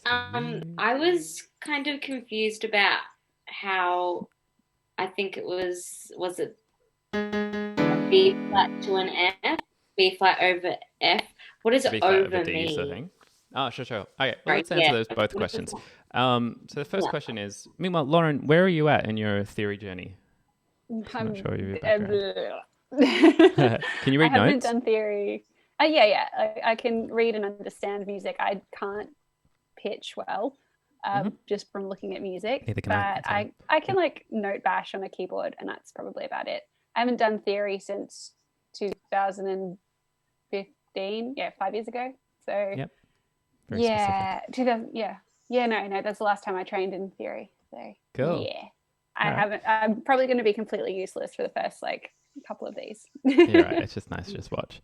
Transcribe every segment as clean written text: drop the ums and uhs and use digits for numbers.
I was kind of confused about how I think was it B flat to an F, B flat over F. What does B flat over over D is the mean? thing. Oh, sure. Okay, well, Right, let's answer yeah. those both What does questions. that? So the first Yeah. question is, meanwhile, Lauren, where are you at in your theory journey? Because I'm not I'm, sure of your background. I Can you read haven't notes? done theory. Yeah. I can read and understand music. I can't pitch well, Mm-hmm. just from looking at music. Neither can I. But That's fine. I can like note bash on a keyboard, and that's probably about it. I haven't done theory since 2015. Yeah, 5 years ago. So Yep. Very yeah, specific. 2000. Yeah. No. That's the last time I trained in theory. So Cool. yeah, I All right. haven't. I'm probably going to be completely useless for the first like couple of these. You're right. It's just nice to just watch.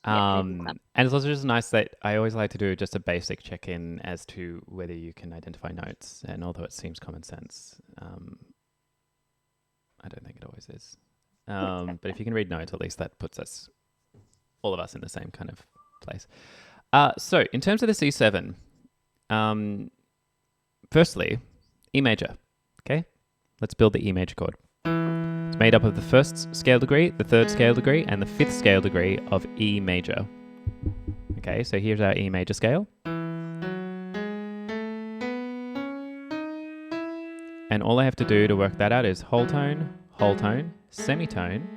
Yeah. And it's also just nice that I always like to do just a basic check-in as to whether you can identify notes. And although it seems common sense, I don't think it always is. But if you can read notes, at least that puts all of us in the same kind of place. So in terms of the C7, firstly, E major. Okay, let's build the E major chord. It's made up of the first scale degree, the third scale degree, and the fifth scale degree of E major. Okay, so here's our E major scale. And all I have to do to work that out is whole tone, semitone,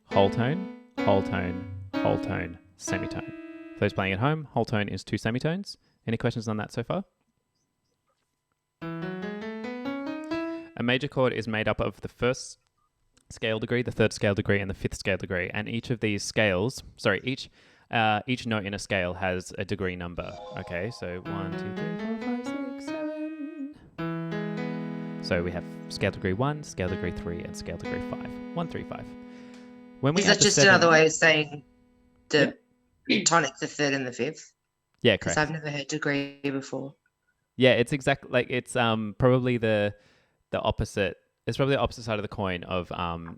whole tone, whole tone, whole tone, semitone. For those playing at home, whole tone is 2 semitones. Any questions on that so far? A major chord is made up of the first scale degree, the third scale degree, and the fifth scale degree. And each of these scales, each note in a scale has a degree number. Okay, so 1, 2, 3, 4, 5, 6, 7. So we have scale degree 1, scale degree 3, and scale degree 5. 1, 3, 5. When we Is that just another way of saying the tonic, the third and the fifth? Yeah, Because correct. I've never heard degree before. Yeah, it's exactly like it's probably the opposite. It's probably the opposite side of the coin of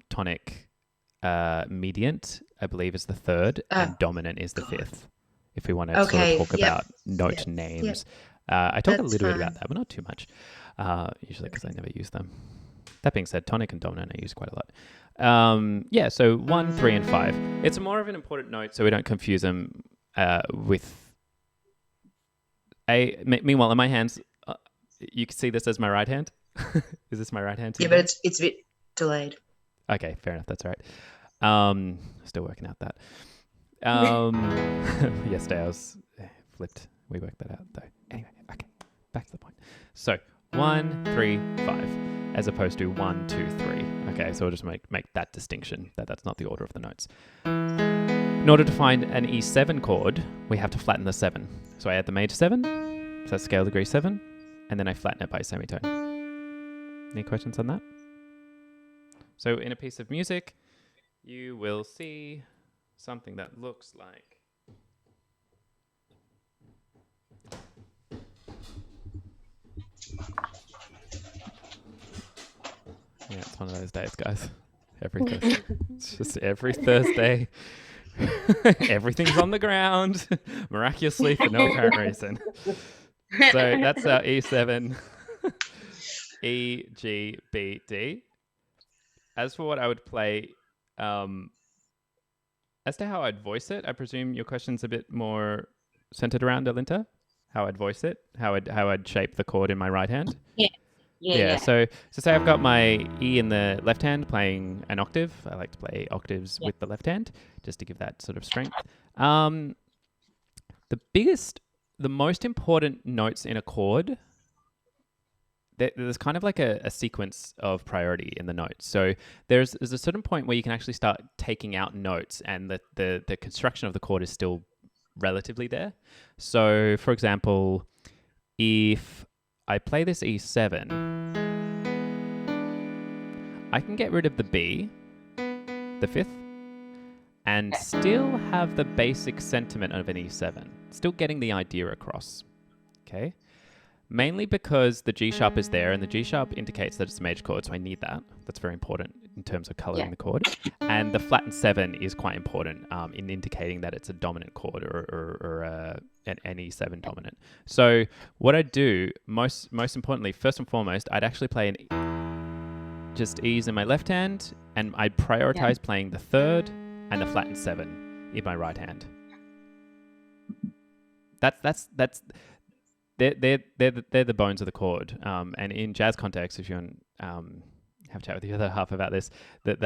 tonic. Mediant, I believe, is the third, and dominant is the fifth. If we want to sort of talk about note names, I talk a little bit about that, but not too much. Usually because I never use them. That being said, tonic and dominant I use quite a lot. So 1, 3, and 5. It's more of an important note, so we don't confuse them with. Meanwhile, in my hands, you can see this as my right hand. Is this my right hand? Yeah, but it's a bit delayed. Okay, fair enough. That's all right. Still working out that. Yesterday I was flipped. We worked that out though. Anyway, okay, back to the point. So 1, 3, 5, as opposed to 1, 2, 3. Okay, so we'll just make that distinction that that's not the order of the notes. In order to find an E7 chord, we have to flatten the 7. So I add the major 7, so that's scale degree 7, and then I flatten it by semitone. Any questions on that? So in a piece of music, you will see something that looks like. Yeah, it's one of those days, guys. Every Thursday. It's just every Thursday. Everything's on the ground, miraculously for no apparent reason. So that's our E7, E, G, B, D. As for what I would play, as to how I'd voice it, I presume your question's a bit more centered around Alinta? How I'd voice it? How I'd shape the chord in my right hand? Yeah. So say I've got my E in the left hand playing an octave. I like to play octaves with the left hand just to give that sort of strength. The most important notes in a chord, there's kind of like a sequence of priority in the notes. So there's a certain point where you can actually start taking out notes and the construction of the chord is still relatively there. So for example, if I play this E7, I can get rid of the B, the fifth, and still have the basic sentiment of an E7. Still getting the idea across. Okay? Mainly because the G sharp is there, and the G sharp indicates that it's a major chord, so I need that. That's very important in terms of coloring the chord. And the flattened 7 is quite important in indicating that it's a dominant chord or an E7 dominant. So what I do, most importantly, first and foremost, I'd actually play just E's in my left hand, and I'd prioritize playing the 3rd and the flattened 7 in my right hand. That's they're the bones of the chord. And in jazz context, if you want have a chat with the other half about this, that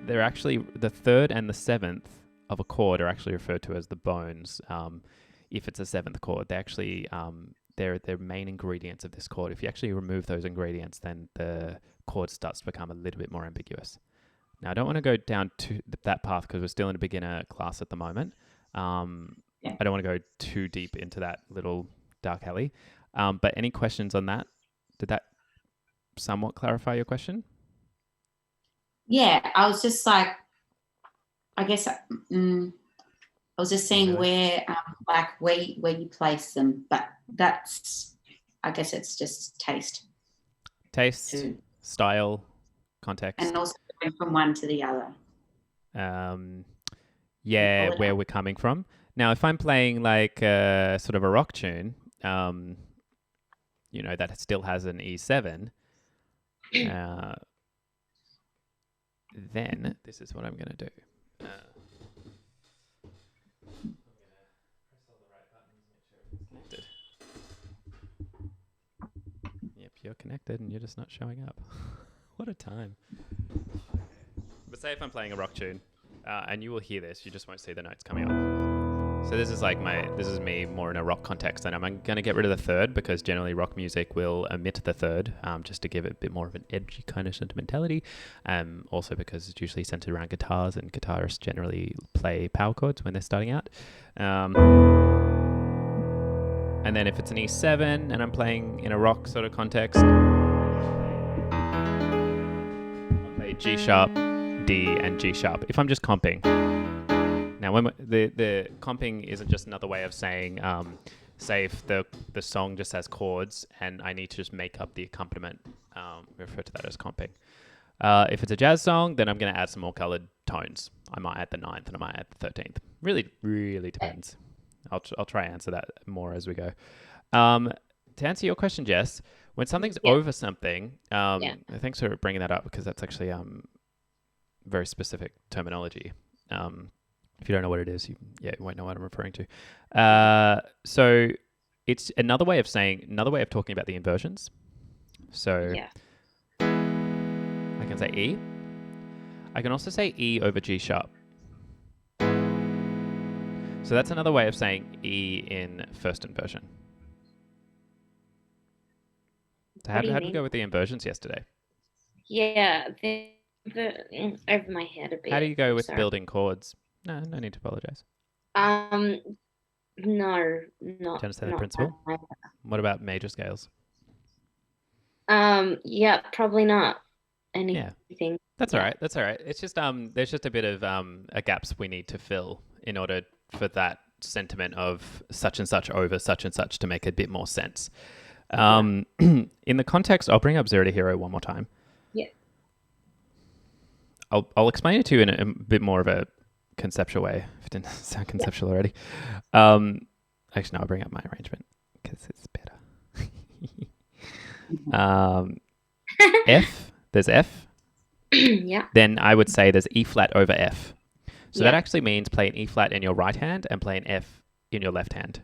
they're actually the 3rd and the 7th of a chord are actually referred to as the bones. If it's a 7th chord, they actually they're main ingredients of this chord. If you actually remove those ingredients, then the chord starts to become a little bit more ambiguous. Now, I don't want to go down to that path because we're still in a beginner class at the moment. I don't want to go too deep into that little dark alley. But any questions on that? Did that somewhat clarify your question? Yeah, I was just like, I guess I was just seeing where you place them, but that's, I guess it's just taste. Taste, too. style, context. And also going from one to the other. Yeah, where we're coming from. Now, if I'm playing like sort of a rock tune, you know, that still has an E7, then this is what I'm going to do. Yep, you're connected and you're just not showing up. What a time. But say if I'm playing a rock tune, and you will hear this, you just won't see the notes coming up. So this is me more in a rock context, and I'm going to get rid of the 3rd because generally rock music will omit the 3rd just to give it a bit more of an edgy kind of sentimentality. Also because it's usually centered around guitars, and guitarists generally play power chords when they're starting out. And then if it's an E7 and I'm playing in a rock sort of context, I'll play G sharp, D, and G sharp if I'm just comping. Now, when the comping isn't just another way of saying, say if the song just has chords and I need to just make up the accompaniment, we refer to that as comping. If it's a jazz song, then I'm going to add some more colored tones. I might add the 9th and I might add the 13th. Really, really depends. I'll try and answer that more as we go. To answer your question, Jess, when something's over something, thanks for bringing that up because that's actually very specific terminology. If you don't know what it is, you won't know what I'm referring to. So it's another way of talking about the inversions. So I can say E. I can also say E over G sharp. So that's another way of saying E in first inversion. So how did we go with the inversions yesterday? Yeah, over my head a bit. How do you go with building chords? No need to apologize. No, Do you understand the principle? What about major scales? Yeah, probably not anything. Yeah. That's all right. It's just there's just a bit of a gaps we need to fill in order for that sentiment of such and such over such and such to make a bit more sense. In the context, I'll bring up Zero to Hero one more time. Yeah. I'll explain it to you in a bit more of a conceptual way, if it didn't sound conceptual already. Actually, no, I'll bring up my arrangement because it's better. F, there's F. Yeah. Then I would say there's E flat over F. So that actually means play an E flat in your right hand and play an F in your left hand.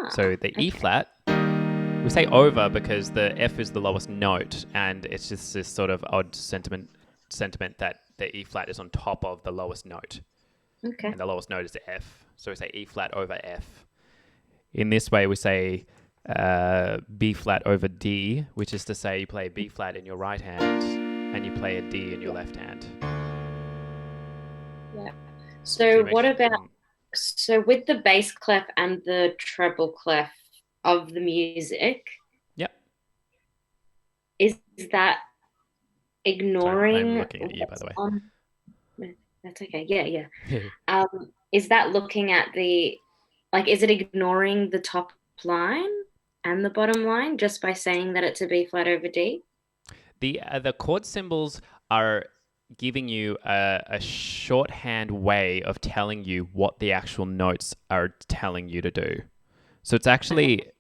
So the E flat, we say over because the F is the lowest note, and it's just this sort of odd sentiment that the E flat is on top of the lowest note. Okay. And the lowest note is the F. So we say E flat over F. In this way, we say B flat over D, which is to say you play B flat in your right hand and you play a D in your left hand. Yeah. So what about, so with the bass clef and the treble clef of the music, is that ignoring? Sorry, I'm looking at you, by the way. That's okay. Yeah. Is that looking at is it ignoring the top line and the bottom line just by saying that it's a B flat over D? The chord symbols are giving you a shorthand way of telling you what the actual notes are telling you to do. So it's actually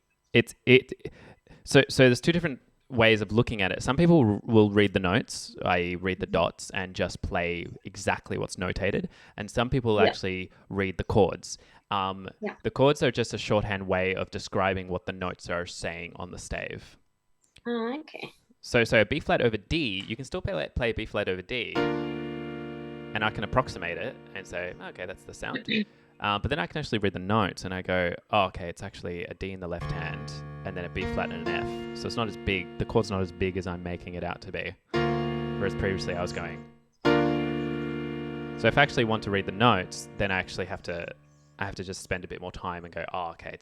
so there's two different ways of looking at it. Some people will read the notes, i.e. read the dots and just play exactly what's notated, and some people actually read the chords. The chords are just a shorthand way of describing what the notes are saying on the stave. Oh, okay. So a B flat over D, you can still play a B flat over D, and I can approximate it and say, okay, that's the sound. But then I can actually read the notes and I go, oh, okay, it's actually a D in the left hand and then a B flat and an F. So it's not as big, the chord's not as big as I'm making it out to be. Whereas previously I was going. So if I actually want to read the notes, then I actually have to just spend a bit more time and go, oh, okay,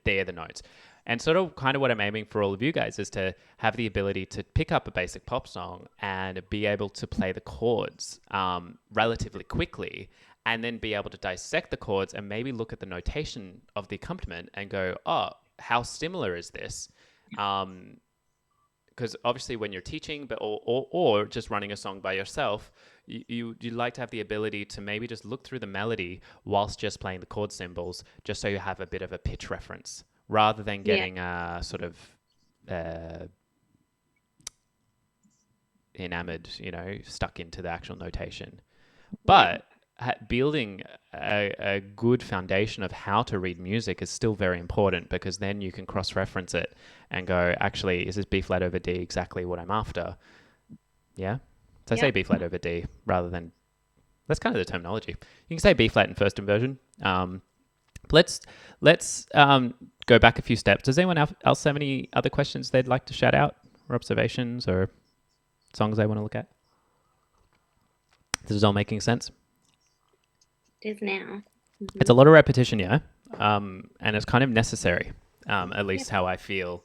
they're the notes. And sort of kind of what I'm aiming for all of you guys is to have the ability to pick up a basic pop song and be able to play the chords relatively quickly, and then be able to dissect the chords and maybe look at the notation of the accompaniment and go, oh, how similar is this? Because obviously when you're teaching or just running a song by yourself, you like to have the ability to maybe just look through the melody whilst just playing the chord symbols, just so you have a bit of a pitch reference, rather than getting sort of enamored, stuck into the actual notation. But building a good foundation of how to read music is still very important, because then you can cross-reference it and go, actually, is this B flat over D exactly what I'm after? Yeah? So I say B flat over D rather than... That's kind of the terminology. You can say B flat in first inversion. Let's go back a few steps. Does anyone else have any other questions they'd like to shout out, or observations, or songs they want to look at? This is all making sense? It is now. Mm-hmm. It's a lot of repetition, yeah, and it's kind of necessary, at least how I feel.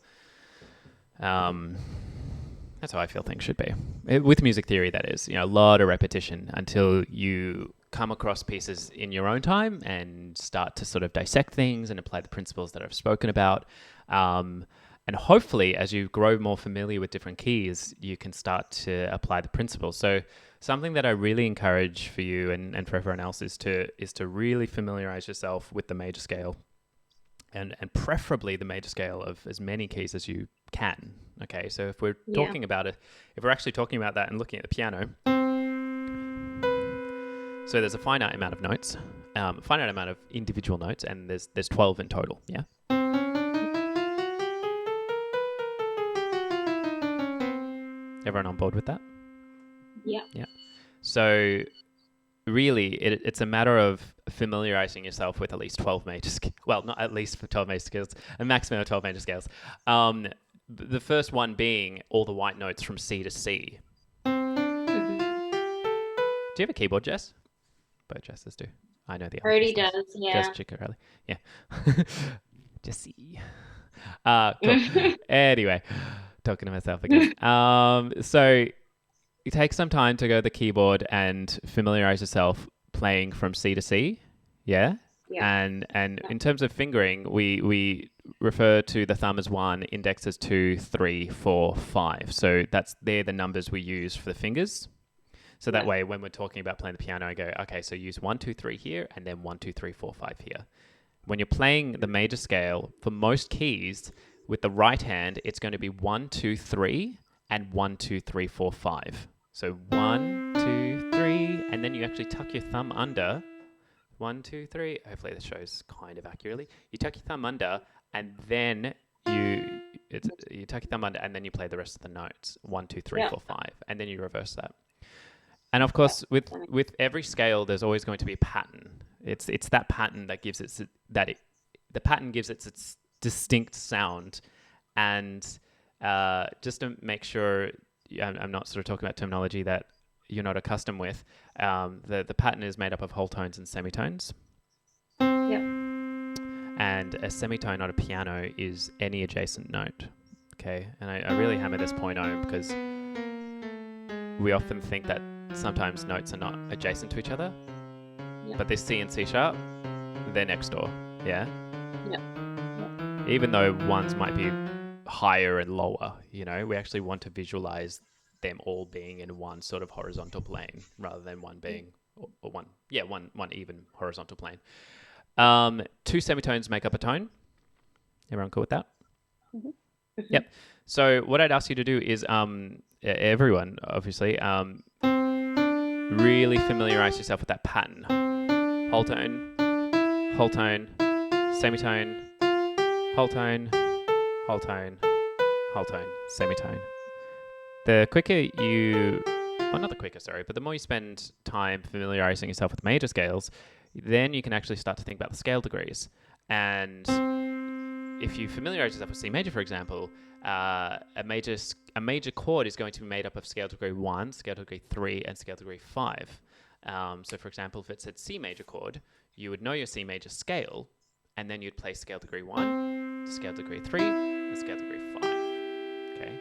That's how I feel things should be. With music theory, that is, a lot of repetition until you come across pieces in your own time and start to sort of dissect things and apply the principles that I've spoken about. And hopefully, as you grow more familiar with different keys, you can start to apply the principles. So something that I really encourage for you and for everyone else is to really familiarize yourself with the major scale, and preferably the major scale of as many keys as you can. Okay, so if we're talking about it, if we're actually talking about that and looking at the piano, so there's a finite amount of notes, finite amount of individual notes, and there's 12 in total, yeah? Everyone on board with that? Yeah. Yeah. So really, it's a matter of familiarizing yourself with at least 12 major scales. Well, not at least for 12 major scales, a maximum of 12 major scales. The first one being all the white notes from C to C. Mm-hmm. Do you have a keyboard, Jess? Both Jesses do. I know the other. Brody does, yeah. Jess Chiccarelli. Yeah. Jessie. Cool. Anyway, talking to myself again. So you take some time to go to the keyboard and familiarize yourself playing from C to C. Yeah. And in terms of fingering, we refer to the thumb as 1, index as 2, 3, 4, 5. So they're the numbers we use for the fingers. So that way, when we're talking about playing the piano, I go, okay, so use 1, 2, 3 here, and then 1, 2, 3, 4, 5 here. When you're playing the major scale, for most keys, with the right hand, it's going to be 1, 2, 3, and 1, 2, 3, 4, 5. So 1, 2, 3, and then you actually tuck your thumb under. 1, 2, 3. Hopefully this shows kind of accurately. You tuck your thumb under, and then you tuck your thumb under, and then you play the rest of the notes. 1, 2, 3, 4, 5, and then you reverse that. And of course, with every scale, there's always going to be a pattern. It's that pattern that gives its distinct sound, and just to make sure I'm not sort of talking about terminology that you're not accustomed with. The pattern is made up of whole tones and semitones. Yep. And a semitone on a piano is any adjacent note. Okay, and I really hammer this point home because we often think that sometimes notes are not adjacent to each other, but this C and C sharp, they're next door. Yeah. Yeah. even though ones might be higher and lower, we actually want to visualize them all being in one sort of horizontal plane rather than one being one even horizontal plane. 2 semitones make up a tone. Everyone cool with that? Mm-hmm. Yep. So what I'd ask you to do is, everyone, obviously, really familiarize yourself with that pattern. Whole tone, semitone, whole tone, semitone. The quicker not the quicker, sorry, but the more you spend time familiarizing yourself with major scales, then you can actually start to think about the scale degrees. And if you familiarize yourself with C major, for example, a major chord is going to be made up of scale degree 1, scale degree 3, and scale degree 5. So, for example, if it said C major chord, you would know your C major scale, and then you'd play scale degree 1, scale degree 3, and scale degree 5. Okay?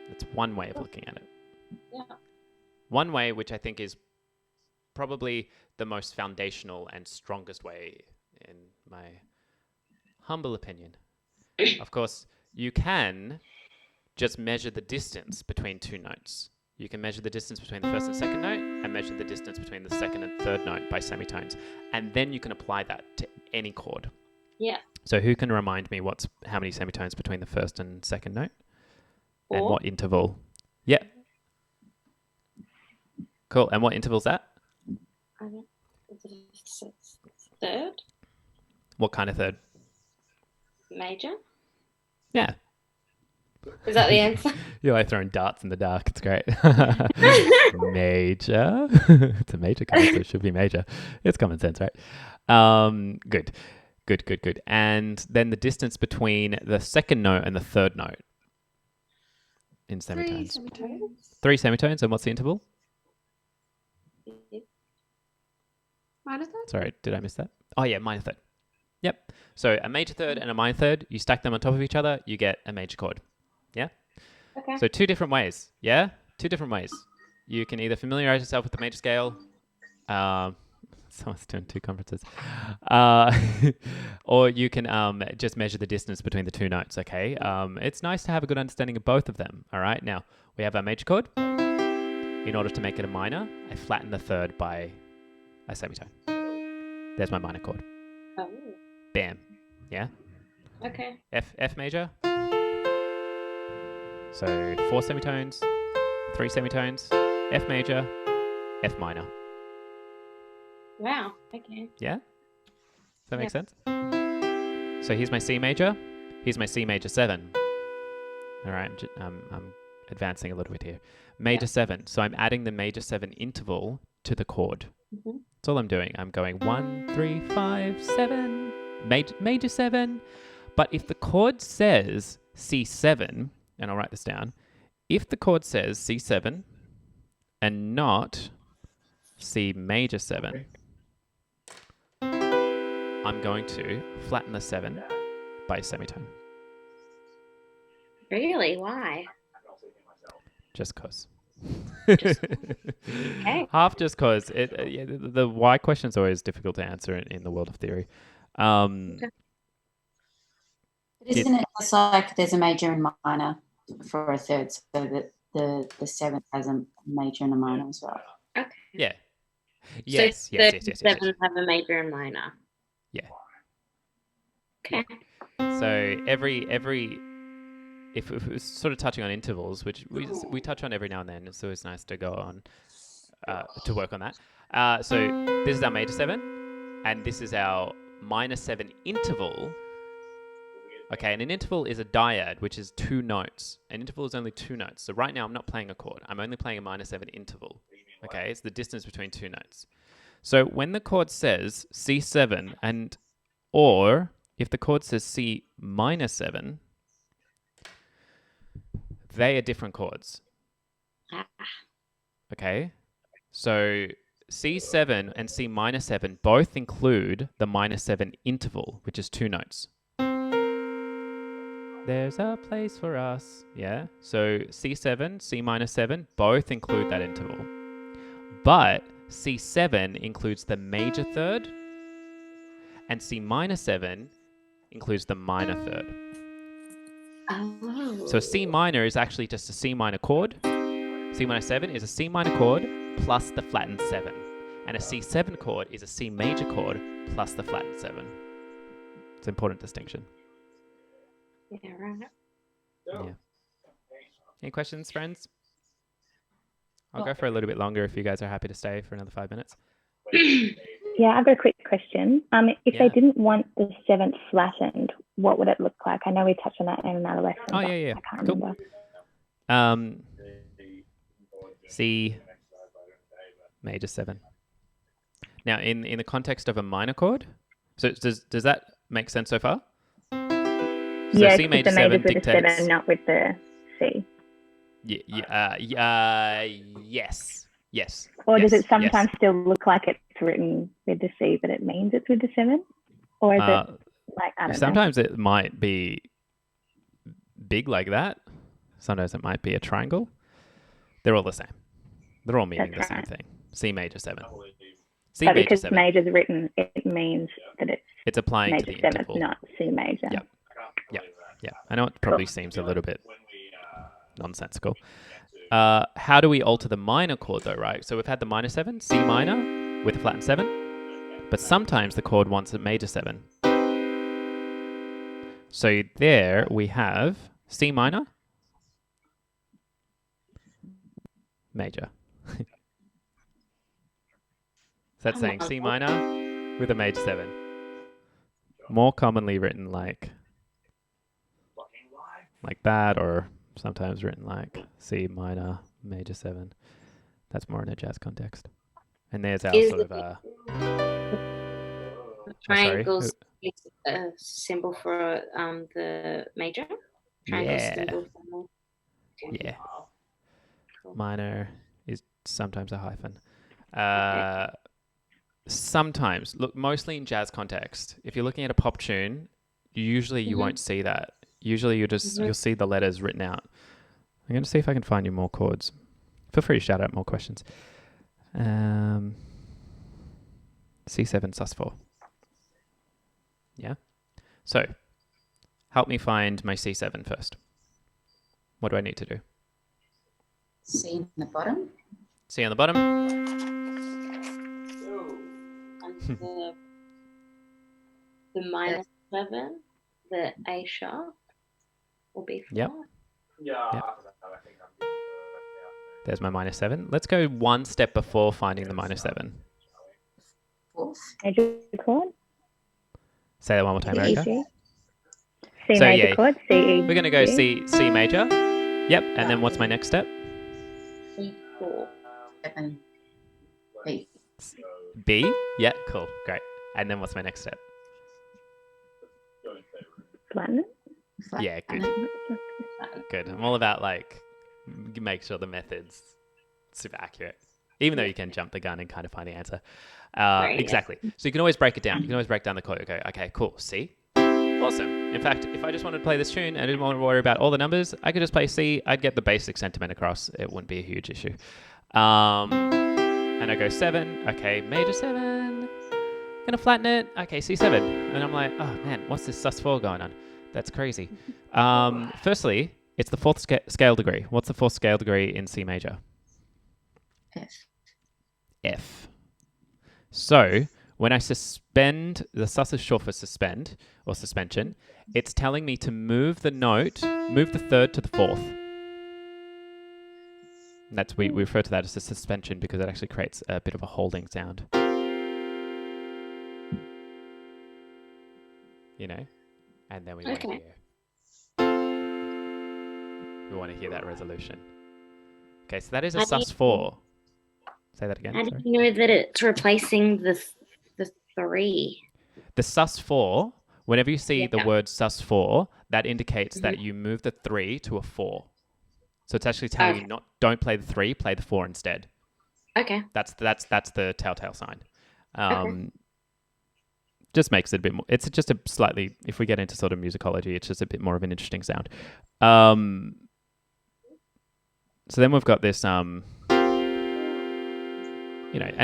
That's one way of looking at it. Yeah. One way, which I think is probably the most foundational and strongest way, in my humble opinion. Of course, you can just measure the distance between two notes. You can measure the distance between the first and second note and measure the distance between the second and third note by semitones. And then you can apply that to any chord. Yeah. So who can remind me how many semitones between the first and second note? 4. And what interval? Yeah. Cool. And what interval's that? Third. What kind of third? Major. Yeah. Is that the answer? You're like throwing darts in the dark. It's great. Major. It's a major chord, so it should be major. It's common sense, right? Good. And then the distance between the second note and the third note in semitones. 3 semitones. And what's the interval? Minor third? Sorry, did I miss that? Oh, yeah, minor third. Yep. So a major third and a minor third, you stack them on top of each other, you get a major chord. Yeah? Okay. So 2 different ways. Yeah? 2 different ways. You can either familiarize yourself with the major scale. Someone's doing 2 conferences. Or you can just measure the distance between the 2 notes, okay? It's nice to have a good understanding of both of them, all right? Now, we have our major chord. In order to make it a minor, I flatten the third by a semitone. There's my minor chord. Oh. Bam. Yeah? Okay. F major. So 4 semitones, 3 semitones, F major, F minor. Wow. Okay. Yeah? Does that make sense? So here's my C major. Here's my C major 7. All right, I'm advancing a little bit here. Major 7. So I'm adding the major 7 interval to the chord. Mm-hmm. That's all I'm doing. I'm going 1, 3, 5, 7, major 7. But if the chord says C7, and I'll write this down, if the chord says C7 and not C major 7, I'm going to flatten the 7 by a semitone. Really? Why? Just cause. Okay. Half just cause. The why question is always difficult to answer in the world of theory. Isn't it just like there's a major and minor for a third, so that the 7th has a major and a minor as well? Okay. Yeah. Yes. So Yes. 7 have a major and minor. Yeah. Okay. So if we're sort of touching on intervals, which we touch on every now and then, it's always nice to go on to work on that. So this is our major 7, and this is our minor 7 interval. Okay, and an interval is a dyad, which is 2 notes. An interval is only 2 notes. So right now I'm not playing a chord. I'm only playing a minor 7 interval. Okay, it's the distance between 2 notes. So when the chord says C7 or if the chord says C minor 7, they are different chords. Okay, so C7 and C minor 7 both include the minor 7 interval, which is 2 notes. There's a place for us. Yeah. So C7, C minor 7, both include that interval. But C7 includes the major third, and C minor 7 includes the minor third. Oh. So a C minor is actually just a C minor chord. C minor 7 is a C minor chord plus the flattened 7. And a C7 chord is a C major chord plus the flattened 7. It's an important distinction. Yeah, right. Yeah. Any questions, friends? I'll go for a little bit longer if you guys are happy to stay for another 5 minutes. Yeah, I've got a quick question. If Yeah. they didn't want the seventh flattened, what would it look like? I know we touched on that in another lesson. Oh, but yeah. I can't Cool. remember. C major 7. Now, in the context of a minor chord, so does that make sense so far? So Yeah, C it's major the 7 majors with the dictates. 7, not with the C. Yes. Or does Yes, it sometimes still look like it's written with the C, but it means it's with the 7? Or is it like, I don't know? Sometimes it might be big like that. Sometimes it might be a triangle. They're all the same. They're all meaning That's the same right. thing. C major 7. C But major because 7. major's written, it means that it's applying to major the 7th, interval. not C major. Yep. Yeah. I know it probably seems a little bit nonsensical. How do we alter the minor chord though, right? So we've had the minor 7, C minor with a flattened 7, but sometimes the chord wants a major 7. So there we have C minor, major. So that's saying C minor with a major 7. More commonly written like that, or sometimes written like C minor, major 7. That's more in a jazz context. And there's our Is sort of triangles is a symbol for the major? Triangle symbol for okay. Yeah. Cool. Minor is sometimes a hyphen. Sometimes, look, mostly in jazz context. If you're looking at a pop tune, usually you won't see that. Usually you'll see the letters written out. I'm going to see if I can find you more chords. Feel free to shout out more questions. C7 sus4. Yeah. So, help me find my C7 first. What do I need to do? C in the bottom. C on the bottom. And the minus 7, the A sharp will be flat. Yep. There's my minus 7. Let's go one step before finding the minus 7. Fourth. Major chord, Say that one more time, Erica. C. C So, major yeah, chord, C, E, We're going to go G. C major. Yep. And then what's my next step? C4. 7. B. B. Yeah, cool. Great. And then what's my next step? Flatten it. Flat. Yeah, good. Good. I'm all about make sure the method's super accurate. Even though you can jump the gun and kind of find the answer. Right. Exactly. So you can always break it down. You can always break down the chord. Okay, cool. C. Awesome. In fact, if I just wanted to play this tune and I didn't want to worry about all the numbers, I could just play C. I'd get the basic sentiment across. It wouldn't be a huge issue. And I go 7. Okay, major 7. Gonna flatten it. Okay, C7. And I'm like, oh man, what's this sus4 going on? That's crazy. Firstly, it's the fourth scale degree. What's the fourth scale degree in C major? F. F. So when I suspend, the sus is short for suspend or suspension, it's telling me to move the third to the fourth. And we refer to that as a suspension because it actually creates a bit of a holding sound. You know? And then we want to hear that resolution. Okay, so that is a sus4. Say that again. How do you know that it's replacing the 3? The sus4, whenever you see the word sus4, that indicates that you move the 3 to a 4. So it's actually telling you don't play the 3, play the 4 instead. Okay. That's the telltale sign. Just makes it a bit more. It's just a slightly. If we get into sort of musicology, it's just a bit more of an interesting sound. So then we've got this. And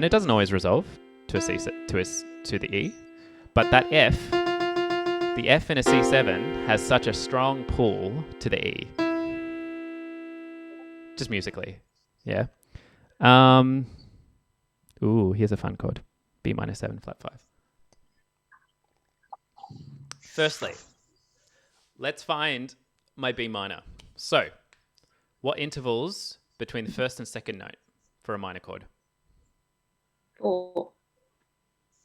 it doesn't always resolve to a C to the E, but that F the F in a C7 has such a strong pull to the E. Just musically. Yeah. Ooh, here's a fun chord. B minor 7, flat 5. Firstly, let's find my B minor. So, what intervals between the first and second note for a minor chord? 4.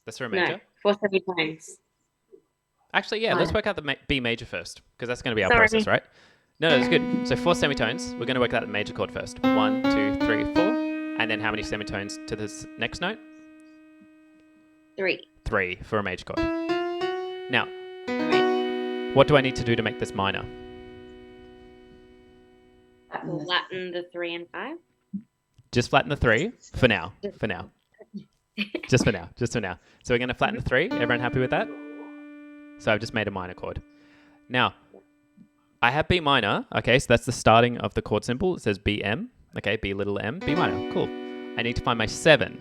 That's for a major? No, 4 semitones. Actually, yeah, let's work out the B major first, because that's going to be our Sorry. process, right? No, it's good. So 4 semitones. We're going to work out the major chord first. 1, 2, 3, 4. And then how many semitones to this next note? 3. 3 for a major chord. Now, Right. what do I need to do to make this minor? Flatten the 3 and 5. Just flatten the 3 for now. For now. Just for now. Just for now. So we're going to flatten the 3. Everyone happy with that? So I've just made a minor chord. Now, I have B minor. Okay, so that's the starting of the chord symbol. It says BM. Okay, B little m, B minor. Cool. I need to find my 7.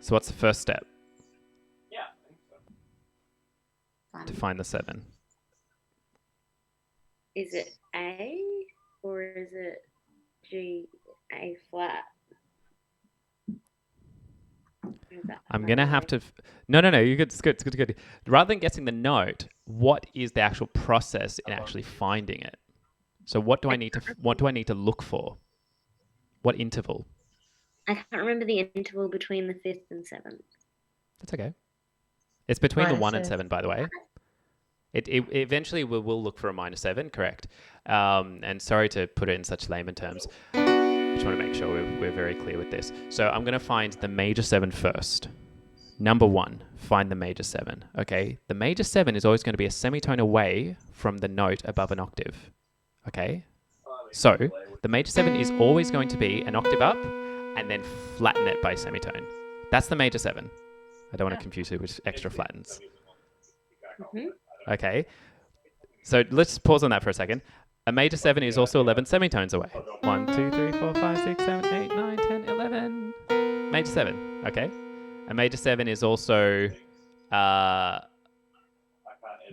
So what's the first step? To find the 7. Is it A or is it G, A flat? I'm going to have to... No, you're good. It's good. It's good. Rather than guessing the note, what is the actual process in actually finding it? So what do I need to look for? What interval? I can't remember the interval between the 5th and 7th. That's okay. It's between the Minor 1 and 7. 7, by the way. It eventually will look for a minor 7, correct? And sorry to put it in such layman terms. I just want to make sure we're very clear with this. So I'm going to find the major 7 first. Number 1, find the major 7. Okay, the major 7 is always going to be a semitone away from the note above an octave. Okay, so the major 7 is always going to be an octave up and then flatten it by a semitone. That's the major 7. I don't want to confuse it with extra flattens. Mm-hmm. Okay, so let's pause on that for a second. A major 7 is also 11 semitones away. 1, 2, 3, 4, 5, 6, 7, 8, 9, 10, 11. Major 7, okay. A major 7 is also the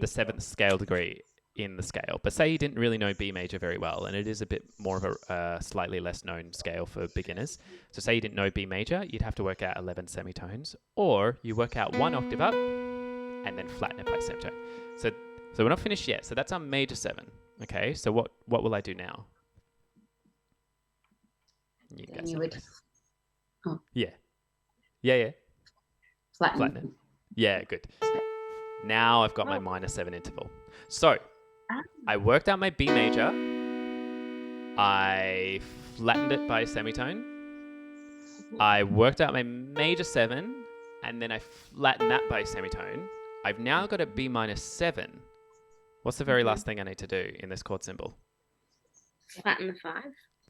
7th scale degree in the scale. But say you didn't really know B major very well, and it is a bit more of a slightly less known scale for beginners. So say you didn't know B major, you'd have to work out 11 semitones, or you work out 1 octave up and then flatten it by semitone. So we're not finished yet. So that's our major 7. Okay, so what will I do now? You guys You know would this. Yeah. Flatten it. Yeah, good. Now I've got my minor 7 interval. So I worked out my B major. I flattened it by a semitone. I worked out my major 7, and then I flattened that by a semitone. I've now got a B minor 7. What's the very last thing I need to do in this chord symbol? Flatten the 5.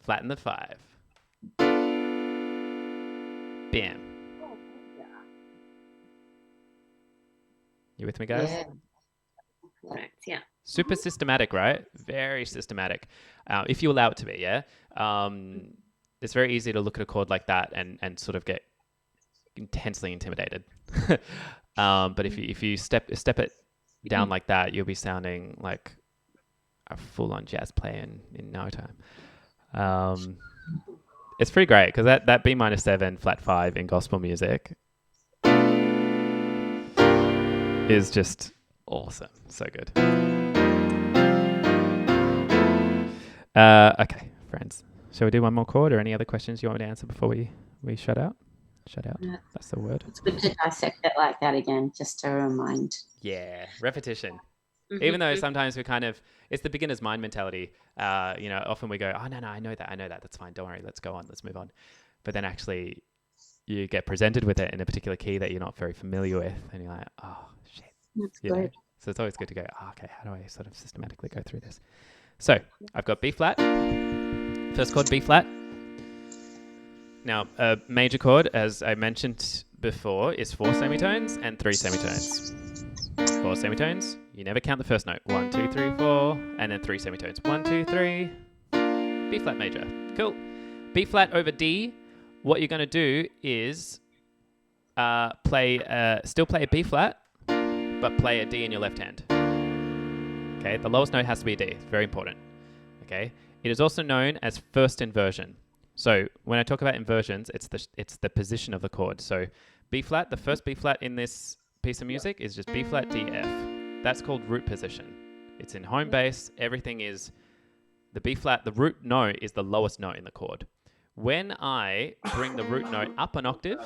Flatten the 5. Bam. You with me, guys? Yeah. Correct, yeah. Super systematic, right? Very systematic. If you allow it to be, yeah? It's very easy to look at a chord like that and sort of get intensely intimidated. But if you step it down like that, you'll be sounding like a full-on jazz player in no time. It's pretty great because that B minor 7 flat 5 in gospel music is just awesome. So good. Okay, friends. Shall we do one more chord or any other questions you want me to answer before we shut out? Shut out. Yeah. That's the word. It's good to dissect it like that again, just to remind. Yeah, repetition. Mm-hmm. Even though sometimes it's the beginner's mind mentality. Often we go, oh, no, I know that. That's fine. Don't worry. Let's go on. Let's move on. But then actually you get presented with it in a particular key that you're not very familiar with. And you're like, oh, shit. That's You know? good. So it's always good to go, okay, how do I sort of systematically go through this? So I've got B flat. First chord, B flat. Now, a major chord, as I mentioned before, is 4 semitones and 3 semitones. 4 semitones. You never count the first note. 1, 2, 3, 4, and then 3 semitones. 1, 2, 3. B flat major. Cool. B flat over D. What you're going to do is still play a B flat, but play a D in your left hand. Okay, the lowest note has to be a D. It's very important. Okay, it is also known as first inversion. So when I talk about inversions, it's the position of the chord. So B flat, the first B flat in this piece of music is just B flat, D, F. That's called root position. It's in home bass. Everything is the B flat. The root note is the lowest note in the chord. When I bring the root note up an octave,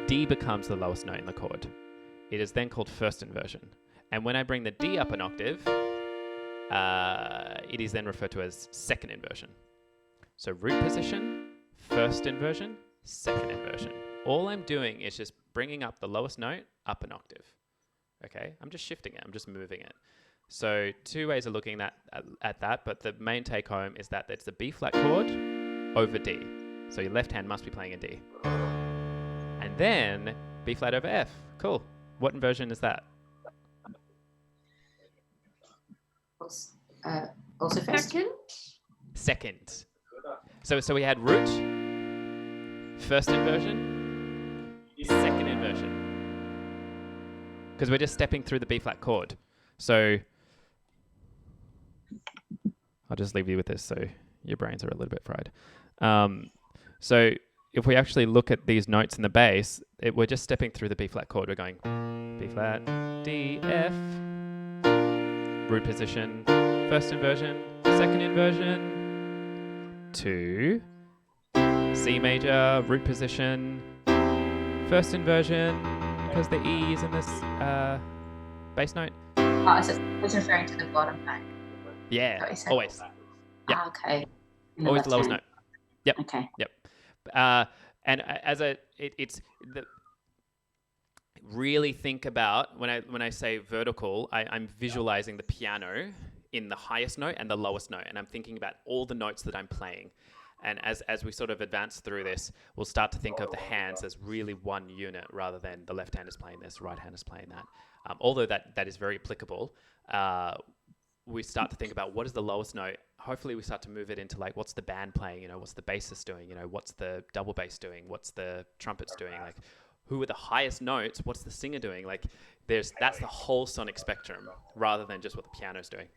D becomes the lowest note in the chord. It is then called first inversion. And when I bring the D up an octave, it is then referred to as second inversion. So root position, first inversion, second inversion. All I'm doing is just bringing up the lowest note up an octave. Okay, I'm just shifting it. I'm just moving it. So two ways of looking at that, but the main take home is that it's the B flat chord over D. So your left hand must be playing a D. And then B flat over F. Cool. What inversion is that? Also first. Second. So we had root, first inversion, second inversion. Because we're just stepping through the B flat chord. So I'll just leave you with this so your brains are a little bit fried. So if we actually look at these notes in the bass, we're just stepping through the B flat chord. We're going B flat, D, F, root position, first inversion, second inversion, to C major, root position, first inversion, because the E is in this bass note. Oh, so it's referring to the bottom note. Yeah, always. Yeah. Okay. Always the lowest note. Yep. Okay. Yep. And it's really think about when I say vertical, I'm visualizing the piano in the highest note and the lowest note, and I'm thinking about all the notes that I'm playing. And as we sort of advance through this, we'll start to think of the hands as really one unit rather than the left hand is playing this, right hand is playing that. Although that is very applicable, we start to think about what is the lowest note. Hopefully we start to move it into like, what's the band playing? What's the bassist doing? What's the double bass doing? What's the trumpets doing? Like, who are the highest notes? What's the singer doing? Like, that's the whole sonic spectrum rather than just what the piano's doing.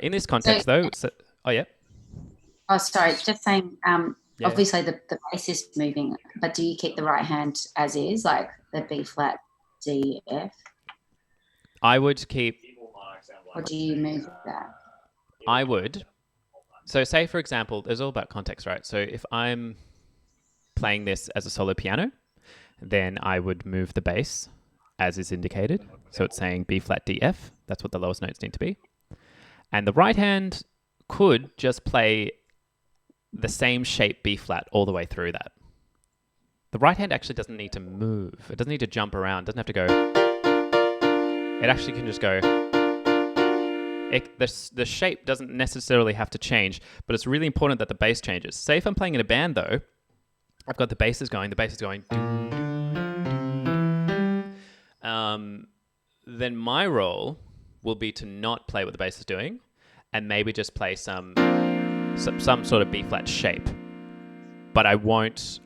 In this context, though, oh yeah. Oh, sorry. Just saying. Obviously, the bass is moving, but do you keep the right hand as is, like the B flat, D, F? I would keep. Or do you move that? I would. So, say for example, there's all about context, right? So, if I'm playing this as a solo piano, then I would move the bass as is indicated. So it's saying B flat, D, F. That's what the lowest notes need to be. And the right hand could just play the same shape B flat all the way through that. The right hand actually doesn't need to move. It doesn't need to jump around. It doesn't have to go. It actually can just go. The shape doesn't necessarily have to change, but it's really important that the bass changes. Say if I'm playing in a band though, I've got the bass is going. Then my role will be to not play what the bass is doing, and maybe just play some sort of B flat shape. But I won't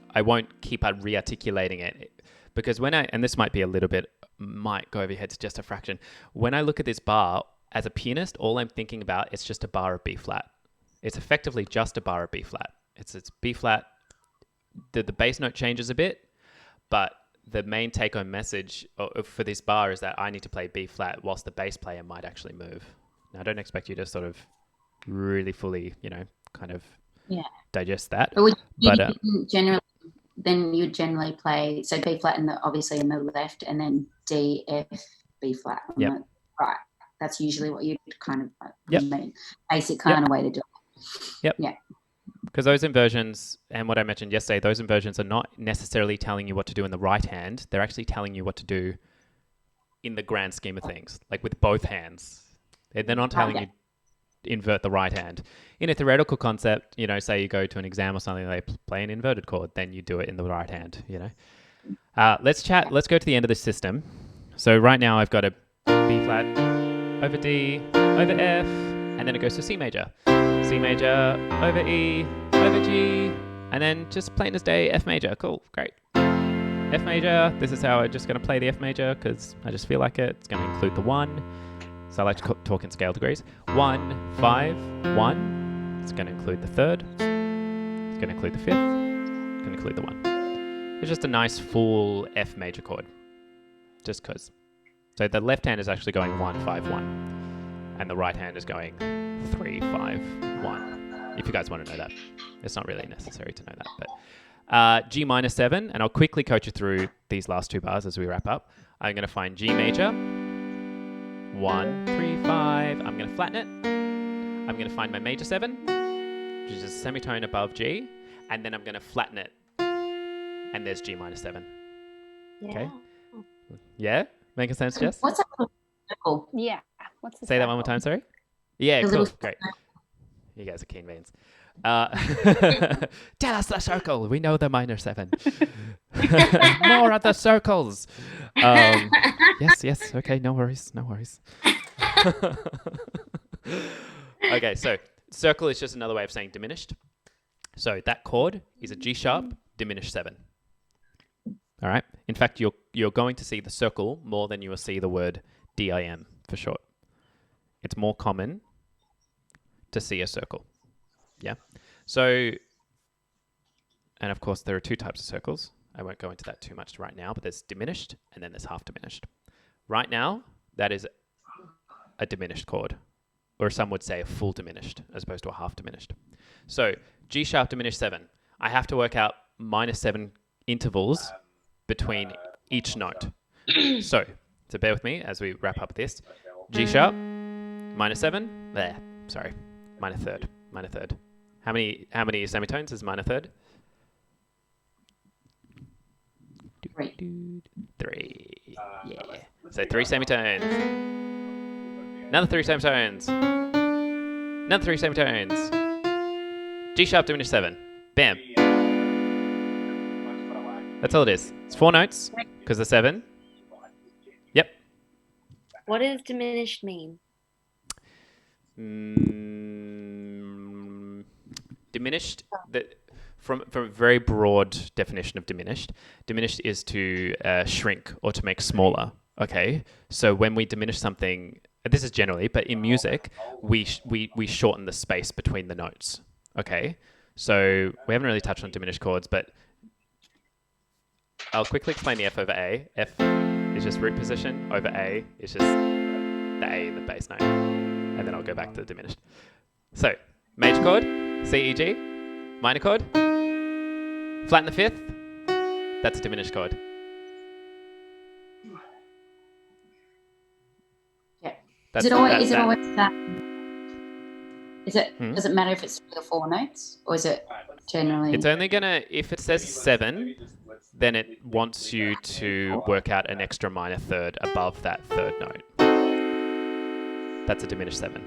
keep re-articulating it, because and this might be a little bit, might go over your heads just a fraction. When I look at this bar as a pianist, all I'm thinking about is just a bar of B flat. It's effectively just a bar of B flat. It's B flat. The bass note changes a bit, but the main take-home message for this bar is that I need to play B flat whilst the bass player might actually move. Now, I don't expect you to sort of really fully, kind of digest that. But you'd generally play, so B flat obviously in the left, and then D, F, B flat on the right. That's usually what you'd kind of basic kind of way to do it. Yep. Yeah. Because those inversions, and what I mentioned yesterday, those inversions are not necessarily telling you what to do in the right hand. They're actually telling you what to do in the grand scheme of things, like with both hands. They're not telling you invert the right hand. In a theoretical concept, say you go to an exam or something, they play an inverted chord, then you do it in the right hand, Let's go to the end of this system. So right now I've got a B flat over D over F, and then it goes to C major. C major over E over G, and then just plain as day F major. Cool, great. F major, this is how I'm just going to play the F major because I just feel like it. It's going to include the 1. So I like to talk in scale degrees. 1, 5, 1. It's going to include the third. It's going to include the fifth. It's going to include the 1. It's just a nice full F major chord. Just because. So the left hand is actually going 1, 5, 1. And the right hand is going 3, 5, 1. If you guys want to know that. It's not really necessary to know that. But G minor 7, and I'll quickly coach you through these last 2 bars as we wrap up. I'm going to find G major. 1, 3, 5. I'm going to flatten it. I'm going to find my major 7, which is a semitone above G. And then I'm going to flatten it. And there's G minor 7. Yeah. Okay? Yeah? Making sense, Jess? What's that little circle? Yeah. What's the Say that one more time, sorry. Yeah, The cool. little- Great. You guys are keen beans. Tell us the circle. We know the minor 7. More of the circles. Yes. Okay, no worries. Okay, so circle is just another way of saying diminished. So that chord is a G sharp diminished 7. All right. In fact, you're going to see the circle more than you will see the word DIM for short. It's more common to see a circle. Yeah. So, and of course, there are 2 types of circles. I won't go into that too much right now, but there's diminished and then there's half diminished. Right now, that is a diminished chord, or some would say a full diminished as opposed to a half diminished. So G sharp diminished 7. I have to work out minor 7 intervals between each note. So bear with me as we wrap up this. G sharp, minor 7, minor third. How many semitones is minor third? 3. 3. Yeah. So 3 semitones. Another 3 semitones. Another 3 semitones. G sharp diminished 7. Bam. That's all it is. It's 4 notes because the 7. Yep. What does diminished mean? Diminished, from a very broad definition of diminished is to shrink or to make smaller. Okay, so when we diminish something, this is generally, but in music, we shorten the space between the notes. Okay, so we haven't really touched on diminished chords, but I'll quickly explain the F over A. F is just root position, over A is just the A in the bass note, and then I'll go back to the diminished. So, major chord, C, E, G, minor chord, flatten the 5th, that's a diminished chord. Yeah. That's, Is it always that? Does it matter if it's 3 or 4 notes, or is it generally? It's only gonna, if it says 7, then it wants you to work out an extra minor third above that third note. That's a diminished 7.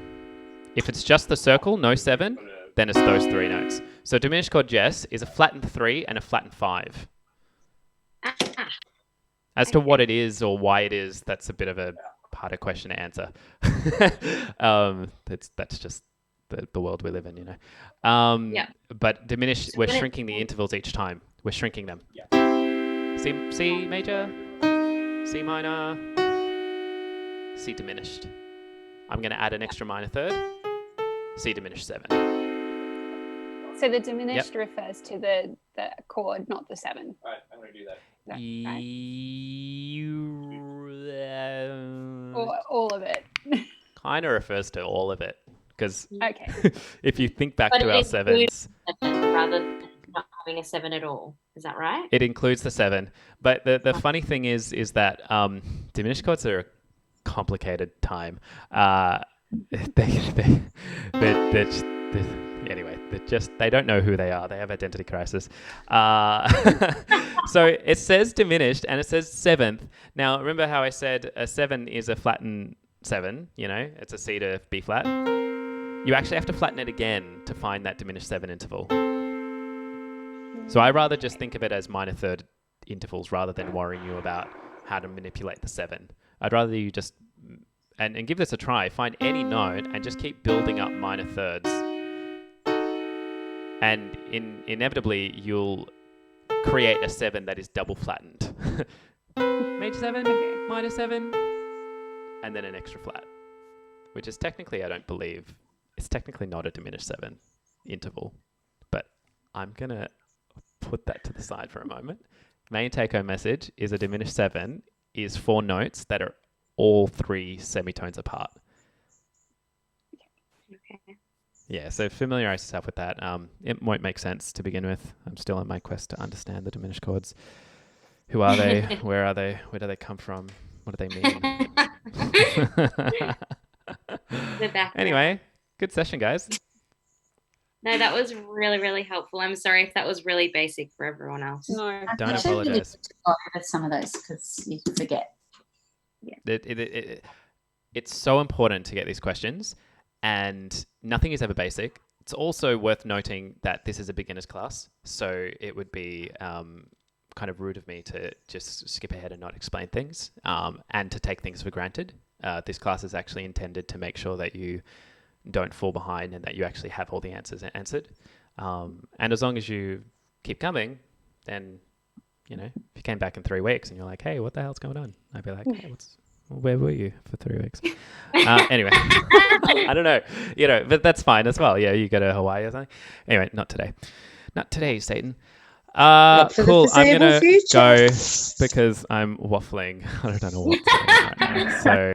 If it's just the circle, no 7, then it's those 3 notes. So diminished chord Jess is a flattened 3 and a flattened 5. As to what it is or why it is, that's a bit of a harder question to answer. That's just the world we live in, you know. Yeah. But diminished, we're shrinking the intervals each time. We're shrinking them. C major, C minor, C diminished. I'm going to add an extra minor third, C diminished 7. So the diminished refers to the chord, not the 7. All right, I'm going to do that. Or all of it. Kind of refers to all of it. Because Okay. if you think back But to it our includes 7s, rather than not having a 7 at all. Is that right? it includes the 7. But the funny thing is that diminished chords are a complicated time. They don't know who they are. They have identity crisis. So it says diminished and it says 7th. Now, remember how I said a 7 is a flattened 7, you know, it's a C to B flat. You actually have to flatten it again to find that diminished 7 interval. So I rather just think of it as minor third intervals rather than worrying you about how to manipulate the 7. I'd rather you just, and give this a try, find any note and just keep building up minor thirds. And inevitably, you'll create a 7 that is double flattened. Major 7, minor 7, and then an extra flat. which is technically, I don't believe, it's technically not a diminished 7 interval. But I'm going to put that to the side for a moment. Main take-home message is a diminished 7 is 4 notes that are all 3 semitones apart. Okay. Yeah, so familiarize yourself with that. It won't make sense to begin with. I'm still on my quest to understand the diminished chords. Who are they? Where are they? Where do they come from? What do they mean? The background. Anyway, good session, guys. No, that was really, really helpful. I'm sorry if that was really basic for everyone else. No. Don't It's really apologize. good to go over some of those because you forget. It's so important to get these questions, and nothing is ever basic. It's also worth noting that this is a beginner's class, so it would be kind of rude of me to just skip ahead and not explain things, and to take things for granted. This class is actually intended to make sure that you don't fall behind and that you actually have all the answers answered. And as long as you keep coming, then, you know, if you came back in 3 weeks and you're like, hey, what the hell's going on? I'd be like, hey, where were you for 3 weeks? Anyway, I don't know, you know, but that's fine as well. Yeah, you go to Hawaii or something. Anyway, not today. Not today, Satan. Cool. I'm going to go because I'm waffling. I don't know what's going on right now. So